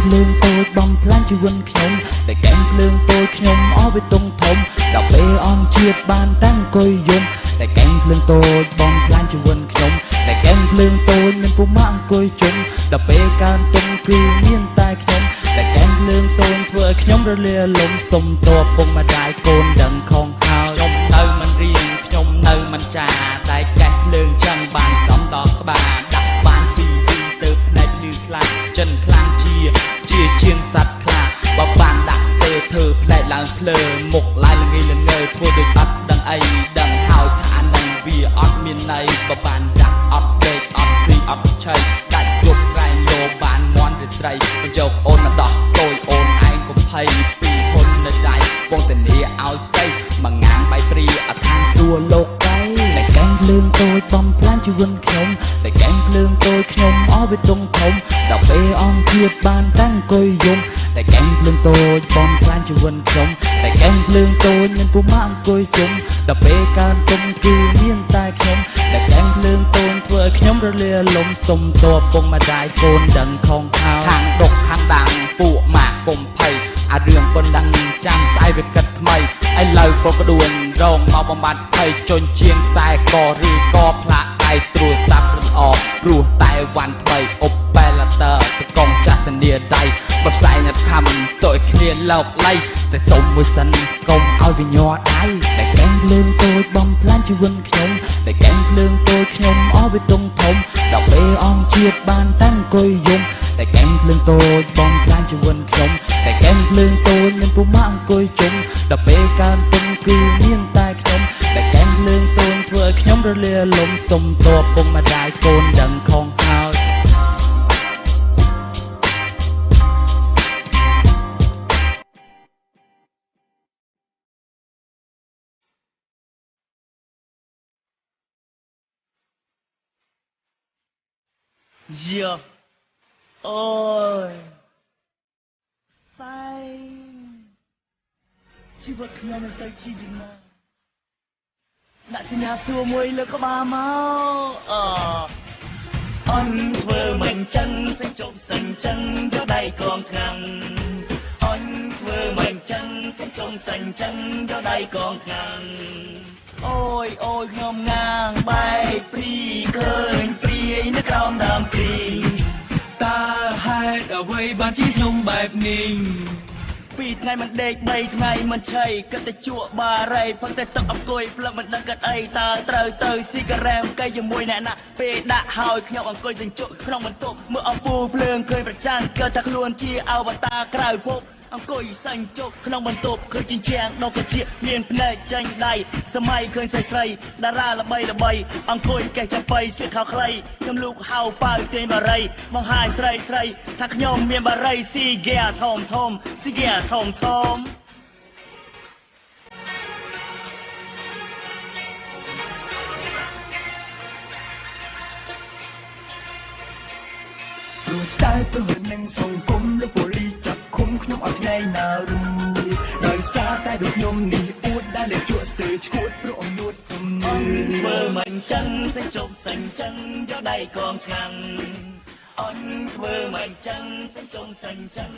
ភ្លើងតូចបំផ្លាញជីវិតខ្ញុំតែកែងភ្លើងតូចខ្ញុំអស់វាតុងធំដល់ពេលអង្គជាតិបានតាំងអង្គុយយំតែកែងភ្លើងតូចបំផ្លាញជីវិតខ្ញុំតែកែងភ្លើងតូចមានពុមាអង្គុយជុំដល់ពេលកើនទុំគឺមានតែខ្ញុំតែកែងភ្លើងតូចធ្វើឲ្យខ្ញុំរលាលំសុំតបពុកម្ដាយកូនដឹងខំហើយខ្ញុំនៅមិនរៀងខ្ញុំនៅមិនចាតែកែងភ្លើងចឹងបានសំដល់ក្បាលដាក់បានទីទៅផ្នែកលឺខ្លាំងចិនខ្លាំងជាជាងសត្វខ្លាបើបានដាក់ស្ទើធ្វើផ្លែកឡើងភ្លើមុខឡាយល្ងីល្ងើធ្វើដូចអត់ដឹងអីដឹងហើយថានឹងវាអត់មានន័យបើបានដាក់អត់ដេកអត់ស៊ីអត់ឆៃដាច់យប់ក្រែងលោបានមន់រាត្រីបញ្ចុកអូនមកដោះតូចអូនឯងកុំភ័យពីហ៊ុននៅដៃពងធានាឲ្យស្អីមួយងាងបាយព្រីអត់ខាងសួរលោកតែកែងភ្លើងតូចបំផ្លាញជីវិតខ្ញុំតែកែងភ្លើងតូចខ្ញុំអស់វាតុងធំដល់ពេលអង្គជាតិបានតាំងអង្គុយយំតែកែងភ្លើងតូចបំផ្លាញជីវិតខ្ញុំតែកែងភ្លើងតូចមានពុមាអង្គុយជុំដល់ពេលកើនទុំគឺមានតែខ្ញុំតែកែងភ្លើងតូចធ្វើឲ្យខ្ញុំរលាលំសុំតបពុកម្ដាយកូនដឹងខំខោខាងដុកខាងដាំងពួកម៉ាក់កុំភ័យអារឿងប៉ុណ្ណឹងចាំស្អែកវាគិតថ្មីឥឡូវក៏ក្ដួនរងមកបំបត្តិភ័យជន់ជាងខ្សែកឬក៏ផ្លាកដៃត្រួសសាប់ល្អព្រោះតែវ៉ាន់ថ្មីអុបបែឡាទ័រទៅកងចាស់ធានាដៃបផ្សាយញ៉ាត់ខំតូចគ្នាលោកលៃតែសុំមួយសិនកុំឲ្យវាញ័រដៃតែកែងភ្លើងតូចបំផ្លាញជីវិតខ្ញុំតែកែងភ្លើងតូចខ្ញុំអស់វាតុងធំដល់ពេលអង្គជាតិបានតាំងអង្គុយយំតែកែងភ្លើងតូចបំផ្លាញជីវិតខ្ញុំតែកែងភ្លើងតូចមានពុមាអង្គុយជុំដល់ពេលកើនទុំគឺមានតែខ្ញុំតែកែងភ្លើងតូចធ្វើឲ្យខ្ញុំរលាលំសុំតបពុកម្ដាយកូនដឹងខំហើយយ៉ាអូយសៃជីវិតខ្ញុំមិនទៅជាយ៉ាងណាដាក់សញ្ញាសួរមួយលើក្បាលមកអន់ធ្វើមិនចឹងសិចុកសិនចឹងយកដៃកងឆ្នាំអន់ធ្វើមិនចឹងសិចុកសិនចឹងយកដៃកងឆ្នាំអូយខ្ញុំងាងបែកព្រីឃើញព្រាយនៅក្រោមដើមព្រីតើហេតុអ្វីបានជាខ្ញុំបែបនេះពីថ្ងៃមិនដេក3ថ្ងៃមិនឆីគិតតែជក់បារីផឹកតែទឹកអង្គុយផ្លឹកមិនដឹងគិតអីតើត្រូវទៅស៊ីការ៉េមកៃជាមួយអ្នកណាពេលដាក់ហើយខ្ញុំអង្គុយសេងជក់ក្នុងបន្ទប់មើលអំពូលភ្លើងឃើញប្រច័ណ្ឌកើតថាខ្លួនជាអវតារក្រៅភពអង្គុយសេងជក់ក្នុងបន្ទប់ឃើញជញ្ជាំងដុកជាមានភ្នែកចេញដៃសម័យឃើញស្រីតារាល្បីអង្គុយកេះចាំបៃស្លៀកខោខ្លីខ្ញុំលូកហៅប៉ៅទាញបារីបង្ហាញស្រីថាខ្ញុំមានបារីស៊ីហ្គាធំស៊ីហ្គាធំព្រោះតែព្រោះនឹងសង្គមលោកប៉ូលីសចាប់ឃុំខ្ញុំអត់ថ្ងៃណារួចដោយសារតែដូចខ្ញុំនេះអួតដែលជក់ស្ទើរឈួតព្រោះអំនួតខ្ញុំធ្វើមិនចឹងសេចក្ដីសេញចឹងយកដៃកងឆ្នាំអន់ធ្វើមិនចឹងសេចក្ដីសេញចឹង